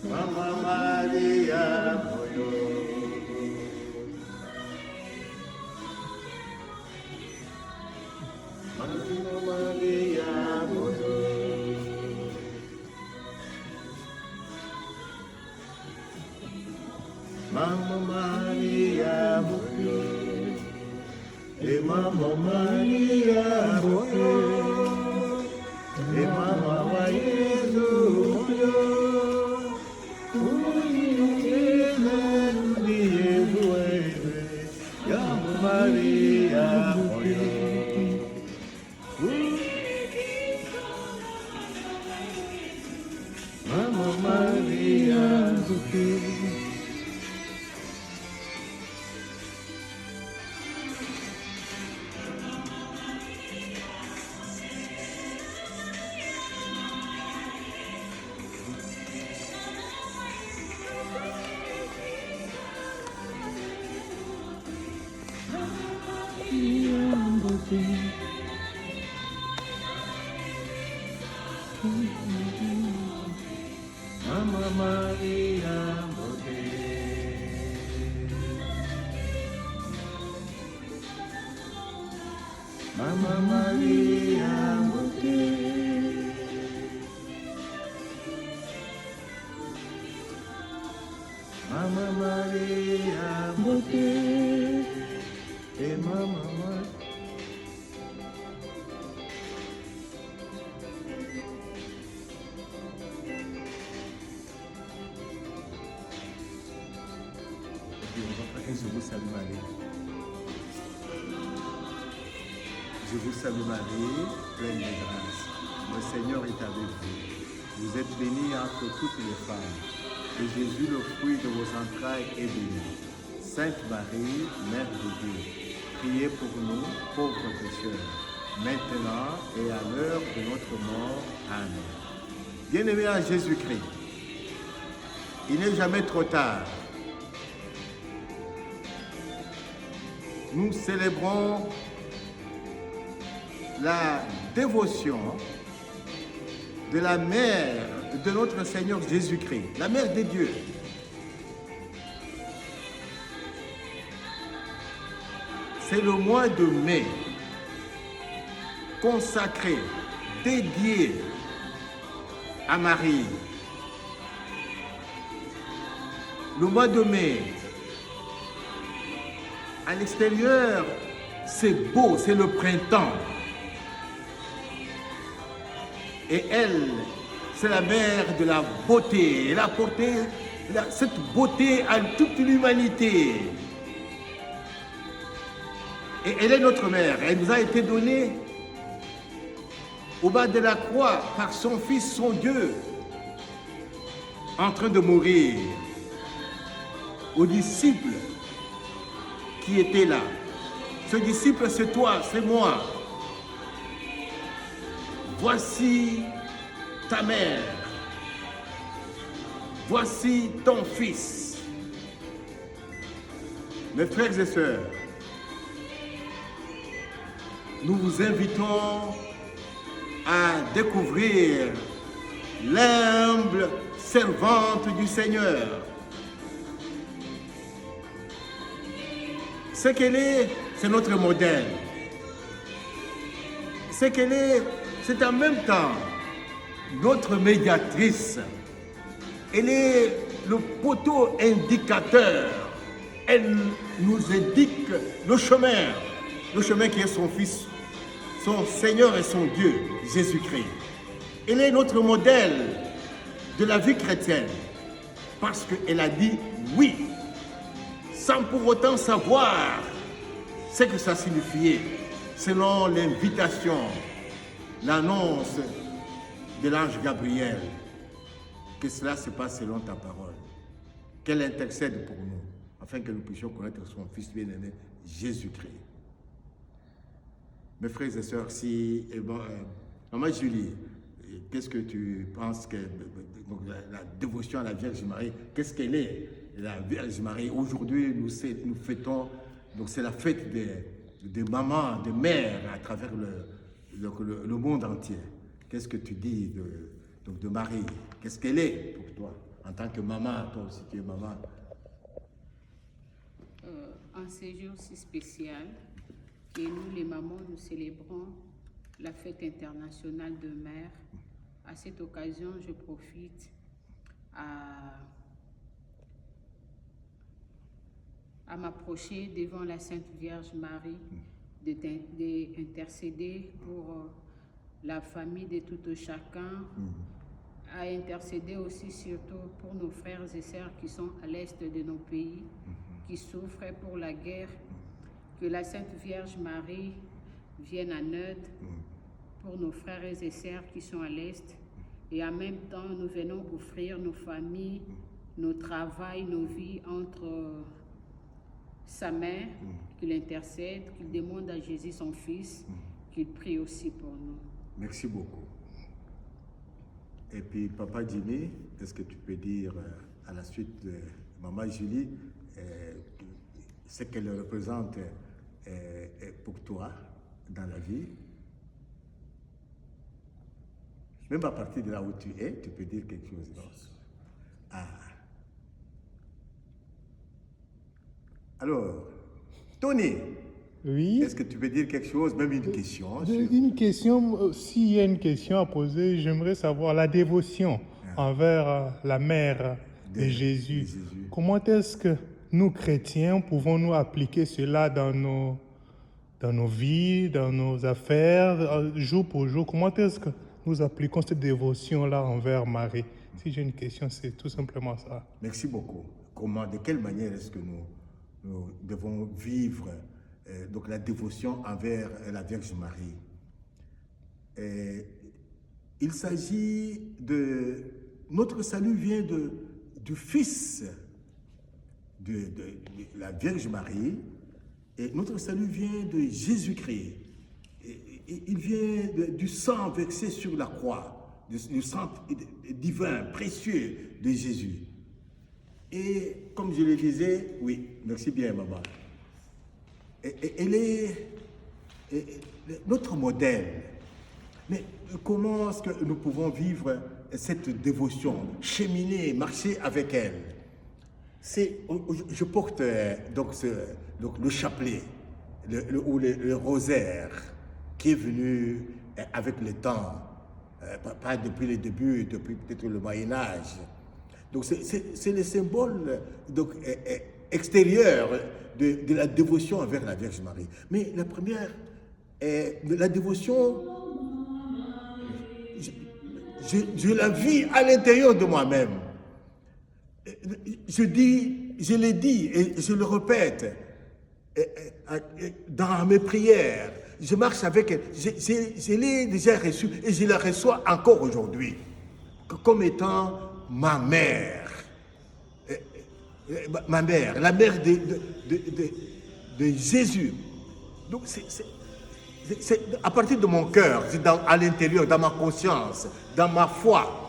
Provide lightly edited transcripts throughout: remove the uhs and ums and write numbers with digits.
Mama Maria Moyo. Mama Maria Moyo. Mama Maria Moyo. E Mama Maria Moyo. E Mama wa Yesu Moyo. Maria Moyo. Mama Maria Moyo. Mama Maria Moyo. Mama Maria Moyo. Mama Maria Moyo. Et Mama Maria. Je vous salue Marie. Je vous salue Marie, pleine de grâce. Le Seigneur est avec vous. Vous êtes bénie entre toutes les femmes. Et Jésus, le fruit de vos entrailles, est béni. Sainte Marie, Mère de Dieu, priez pour nous, pauvres pécheurs, maintenant et à l'heure de notre mort. Amen. Bien-aimés en Jésus-Christ, il n'est jamais trop tard. Nous célébrons la dévotion de la mère de notre Seigneur Jésus-Christ, la mère de Dieu. C'est le mois de mai consacré, dédié à Marie. Le mois de mai, à l'extérieur, c'est beau, c'est le printemps. Et elle, c'est la mère de la beauté. Elle a apporté cette beauté à toute l'humanité. Et elle est notre mère. Elle nous a été donnée au bas de la croix par son Fils, son Dieu, en train de mourir. Aux disciples qui étaient là. Ce disciple, c'est toi, c'est moi. Voici ta mère. Voici ton fils. Mes frères et sœurs, nous vous invitons à découvrir l'humble servante du Seigneur. Ce qu'elle est, c'est notre modèle. Ce qu'elle est, c'est en même temps notre médiatrice. Elle est le poteau indicateur. Elle nous indique le chemin qui est son Fils, son Seigneur et son Dieu, Jésus-Christ. Elle est notre modèle de la vie chrétienne parce qu'elle a dit oui, sans pour autant savoir ce que ça signifiait, selon l'invitation, l'annonce de l'ange Gabriel, que cela se passe selon ta parole, qu'elle intercède pour nous, afin que nous puissions connaître son Fils bien-aimé, Jésus-Christ. Mes frères et sœurs, Maman Julie, qu'est-ce que tu penses que la dévotion à la Vierge Marie, qu'est-ce qu'elle est, la Vierge Marie? Aujourd'hui, nous fêtons, donc c'est la fête des mamans, des mères à travers le monde entier. Qu'est-ce que tu dis de Marie? Qu'est-ce qu'elle est pour toi? en tant que maman, toi aussi tu es maman. En ce jour si spécial, et nous les mamans, nous célébrons la fête internationale de mère. À cette occasion, je profite à m'approcher devant la Sainte Vierge Marie, d'intercéder pour la famille de tout chacun, à intercéder aussi surtout pour nos frères et sœurs qui sont à l'est de nos pays, qui souffrent pour la guerre. Que la Sainte Vierge Marie vienne en aide pour nos frères et sœurs qui sont à l'est. Et en même temps, nous venons offrir nos familles, nos travails, nos vies entre sa mère, qu'il intercède, qu'il demande à Jésus son Fils, qu'il prie aussi pour nous. Merci beaucoup. Et puis, Papa Jimmy, est-ce que tu peux dire à la suite de Maman Julie ce qu'elle représente pour toi dans la vie? Même à partir de là où tu es, tu peux dire quelque chose. Non? Ah. Alors, Tony, oui. Est-ce que tu peux dire quelque chose, même une question? Une question, s'il y a une question à poser, j'aimerais savoir la dévotion envers la mère de Jésus. Comment est-ce que nous, chrétiens, pouvons-nous appliquer cela dans nos vies, dans nos affaires, jour pour jour? Comment est-ce que nous appliquons cette dévotion-là envers Marie? Si j'ai une question, c'est tout simplement ça. Merci beaucoup. Comment, de quelle manière est-ce que nous devons vivre donc la dévotion envers la Vierge Marie? Il s'agit de... Notre salut vient du Fils de la Vierge Marie, et notre salut vient de Jésus-Christ. Il vient du sang versé sur la croix, du sang divin, précieux de Jésus. Et comme je le disais, oui, merci bien, maman. Elle est notre modèle. Mais comment est-ce que nous pouvons vivre cette dévotion, cheminer, marcher avec elle? Je porte donc le chapelet ou le rosaire qui est venu avec le temps, pas depuis le début, depuis peut-être le Moyen-Âge. Donc c'est le symbole donc, extérieur de la dévotion envers la Vierge Marie. Mais la première, la dévotion, je la vis à l'intérieur de moi-même. Je l'ai dit et je le répète dans mes prières. Je marche avec elle. Je l'ai déjà reçue et je la reçois encore aujourd'hui comme étant ma mère. Ma mère, la mère de Jésus. Donc c'est à partir de mon cœur, à l'intérieur, dans ma conscience, dans ma foi.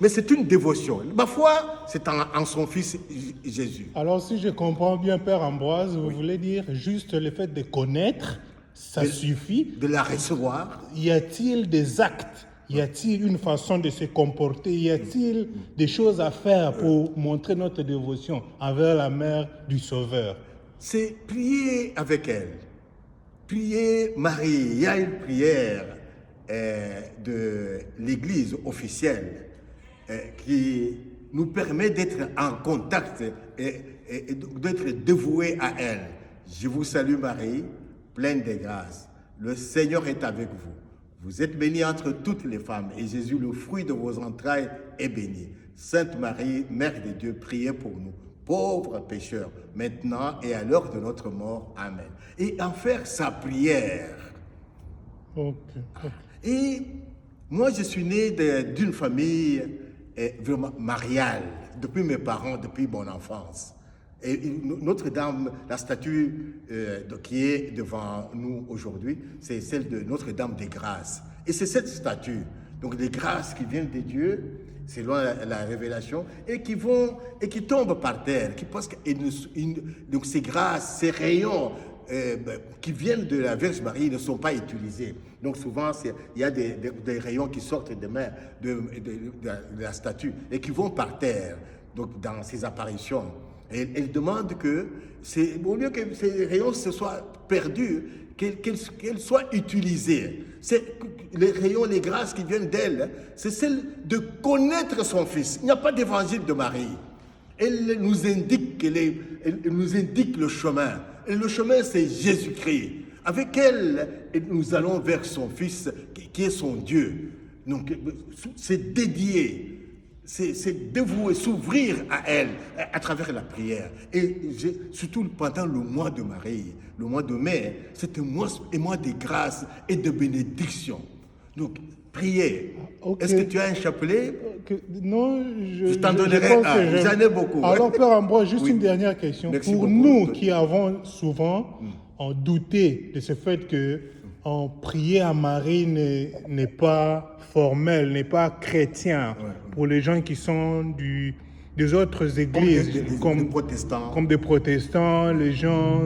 Mais c'est une dévotion. Ma foi, c'est en son Fils Jésus. Alors si je comprends bien, Père Ambroise, vous voulez dire juste le fait de connaître, ça suffit? De la recevoir. Y a-t-il des actes? Y a-t-il une façon de se comporter? Y a-t-il des choses à faire pour montrer notre dévotion envers la mère du Sauveur? C'est prier avec elle. Prier Marie. Il y a une prière de l'Église officielle qui nous permet d'être en contact et d'être dévoués à elle. Je vous salue Marie, pleine de grâce. Le Seigneur est avec vous. Vous êtes bénie entre toutes les femmes, et Jésus, le fruit de vos entrailles, est béni. Sainte Marie, Mère de Dieu, priez pour nous, pauvres pécheurs, maintenant et à l'heure de notre mort. Amen. Et en faire sa prière. Okay. Et moi, je suis né d'une famille vraiment mariale, depuis mes parents, depuis mon enfance. Et Notre-Dame, la statue qui est devant nous aujourd'hui, c'est celle de Notre-Dame des Grâces. Et c'est cette statue, donc des grâces qui viennent de Dieu, selon la révélation, et qui tombent par terre, donc ces grâces, ces rayons qui viennent de la Vierge Marie ne sont pas utilisés. Donc souvent, il y a des rayons qui sortent des mains de la statue et qui vont par terre, donc dans ces apparitions. Et elle demande que, au lieu que ces rayons se soient perdus, qu'elles soient utilisées. Les rayons, les grâces qui viennent d'elle, c'est celle de connaître son Fils. Il n'y a pas d'évangile de Marie. Elle nous indique, elle nous indique le chemin. Et le chemin, c'est Jésus-Christ. Avec elle, nous allons vers son Fils, qui est son Dieu. Donc, c'est dédié. C'est dévouer, s'ouvrir à elle à travers la prière. Et surtout pendant le mois de Marie, le mois de mai, c'est un mois de grâce et de bénédiction. Donc, priez. Okay. Est-ce que tu as un chapelet? Non, je t'en donnerai un. J'en ai beaucoup. Alors, Père Ambroise, juste une dernière question. Merci pour beaucoup. Nous qui avons souvent douté de ce fait que prier à Marie n'est pas formel, n'est pas chrétien. Pour les gens qui sont des autres églises, comme des protestants, les gens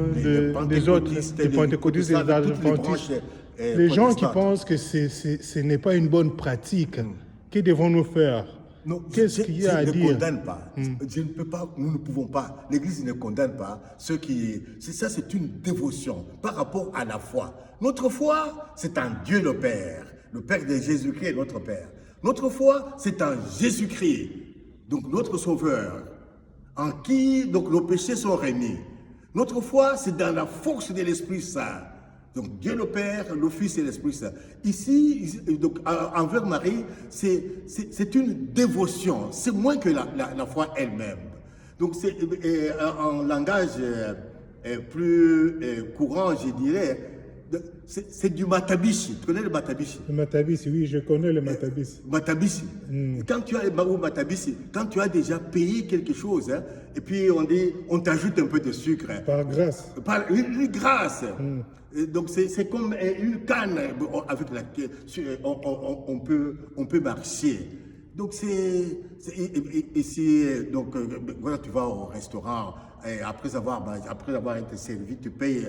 des autres, des pentecôtistes, des adventistes, les gens qui pensent que ce n'est pas une bonne pratique. Que devons-nous faire? Qu'est-ce qu'il y a à dire? Je ne condamne pas. Je ne peux pas, nous ne pouvons pas. L'Église ne condamne pas ceux qui... Ça, c'est une dévotion par rapport à la foi. Notre foi, c'est en Dieu le Père. Le Père de Jésus-Christ est notre Père. Notre foi, c'est en Jésus-Christ, donc notre Sauveur, en qui donc nos péchés sont remis. Notre foi, c'est dans la force de l'Esprit Saint. Donc Dieu le Père, le Fils et l'Esprit Saint. Ici, donc, envers Marie, c'est une dévotion. C'est moins que la foi elle-même. Donc c'est en langage plus courant, je dirais, c'est du matabishi. Tu connais le matabishi? Le matabishi, oui, je connais le matabishi. Matabishi. Quand tu as matabishi, quand tu as déjà payé quelque chose, hein, et puis on t'ajoute un peu de sucre. Hein, par grâce. Par une grâce. Donc c'est comme une canne avec laquelle on peut marcher. Donc ici, donc quand tu vas au restaurant, et après avoir été servi, tu payes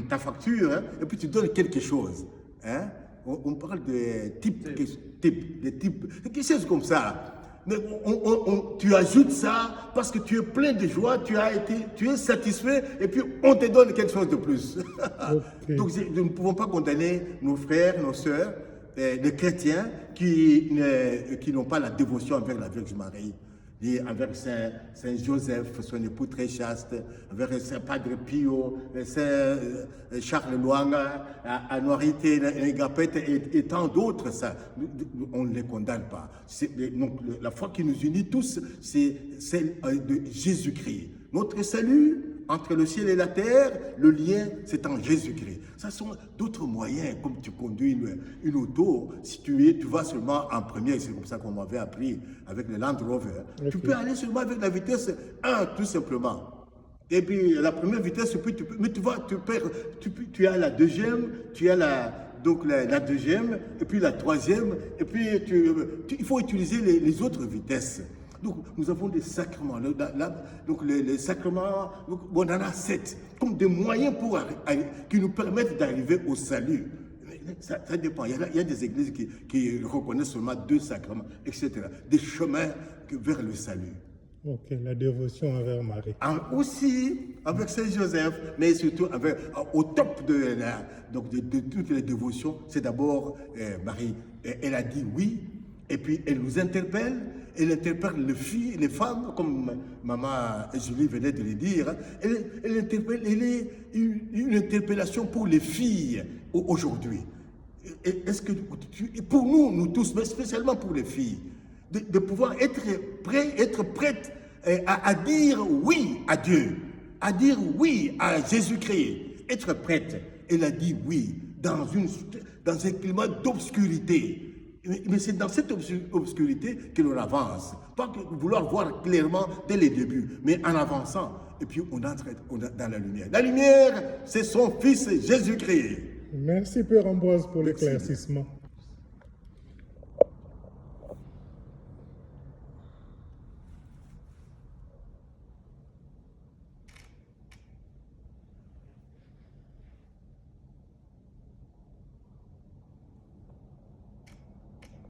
ta facture, hein, et puis tu donnes quelque chose. Hein? On parle de types, quelque chose comme ça. Mais tu ajoutes ça parce que tu es plein de joie, tu es satisfait, et puis on te donne quelque chose de plus. Okay. Donc nous ne pouvons pas condamner nos frères, nos sœurs, les chrétiens qui n'ont pas la dévotion envers la Vierge Marie. Et envers Saint Joseph, son époux très chaste, envers Saint Padre Pio, Saint Charles Luanga, Anuarité, Ngapet et tant d'autres, ça, on ne les condamne pas. Donc, la foi qui nous unit tous, c'est celle de Jésus-Christ. Notre salut, entre le ciel et la terre, le lien, c'est en Jésus-Christ. Ça sont d'autres moyens, comme tu conduis une auto, si tu vas seulement en premier, c'est comme ça qu'on m'avait appris avec le Land Rover. Okay. Tu peux aller seulement avec la vitesse 1, tout simplement. Et puis la première vitesse, mais tu as la deuxième, tu as la deuxième, et puis la troisième, et puis il faut utiliser les autres vitesses. Donc, nous avons des sacrements. Donc, les sacrements, on en a 7, comme des moyens qui nous permettent d'arriver au salut. Ça dépend. Il y a des églises qui reconnaissent seulement 2 sacrements, etc. Des chemins vers le salut. Ok, la dévotion envers Marie. Aussi avec Saint Joseph, mais surtout au top de toutes les dévotions, c'est d'abord Marie. Elle a dit oui, et puis elle nous interpelle. Elle interpelle les femmes, comme maman Julie venait de le dire. Elle est une interpellation pour les filles aujourd'hui. Est-ce que pour nous tous, mais spécialement pour les filles, de pouvoir être prêtes à dire oui à Dieu, à dire oui à Jésus-Christ, être prête. Elle a dit oui dans un climat d'obscurité. Mais c'est dans cette obscurité que l'on avance. Pas que vouloir voir clairement dès les débuts, mais en avançant. Et puis on entre dans la lumière. La lumière, c'est son Fils Jésus-Christ. Merci Père Ambroise pour l'éclaircissement.